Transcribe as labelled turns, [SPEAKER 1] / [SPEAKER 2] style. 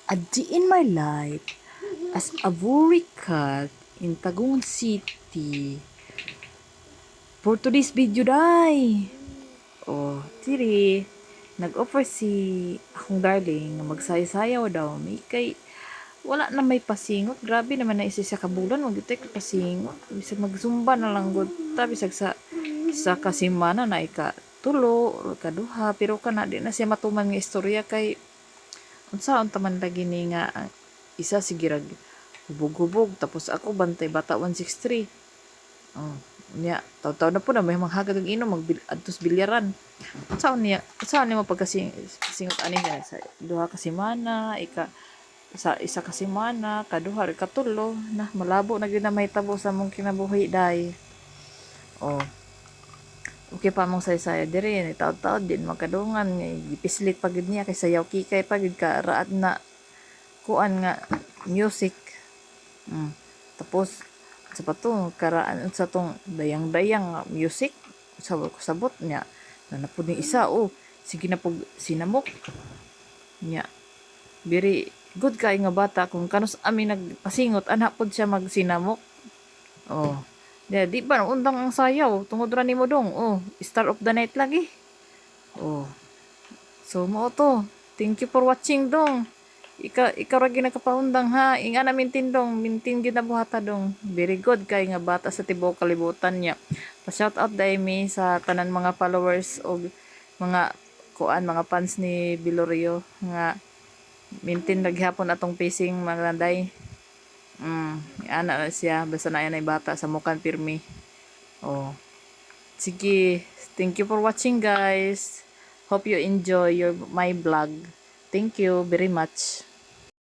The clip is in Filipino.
[SPEAKER 1] A day in my life as a worry cat in Tagungan City. For today's video, day. Oh, tiri. Nag-offer si akong darling na magsayaw daw. May kay wala na may pasingot. Grabe naman na isa sa kabulan. Huwag ito pasingot. Bisag magsumba na lang gud. Bisag sa kasimana na ikatulo o ikaduha. Pero kana di na siya matuman nga istorya kay unsaon taman lagi ni nga isa sige rag hubog-hubog tapos ako bantay bata 163. Oh, niya taw-taw na po na may manghagad og inom adtos bilyaran. Unsaon niya pagkasingot ani sa duha ka semana sa isa ka semana kaduha katulo na malabo na gyud na mahitabo sa mong kinabuhi day. Oh, okay pa mong saysaya diri ni taw-taw din makadungan nga gipislit pagid niya kay sayaw kikay pagid ka raat na kuan nga music. Tapos sa pato karaan sa tong dayang-dayang music sabot niya na pud ni isa sige na pug sinamok niya very good kay nga bata kung kanus ami nagpasingot ana pud siya magsinamok. Oh, di ba undang ang sayaw tungod ra nimo dong. Oh, star of the night lagi. Oh, so mo to, thank you for watching dong. Ikaw ra ginakapaundang ha. Inga na mintin dong, mintin gyud na buhata dong. Very good kay nga bata sa tibuok kalibutan niya. Pa-shout out dai mi sa tanan mga followers o mga mga fans ni Bilorio nga mintin naghapon atong pacing mga day. Ana na siya basta na yan ay bata sa mukan pirmi. Oh, sige, thank you for watching guys. Hope you enjoy my vlog. Thank you very much.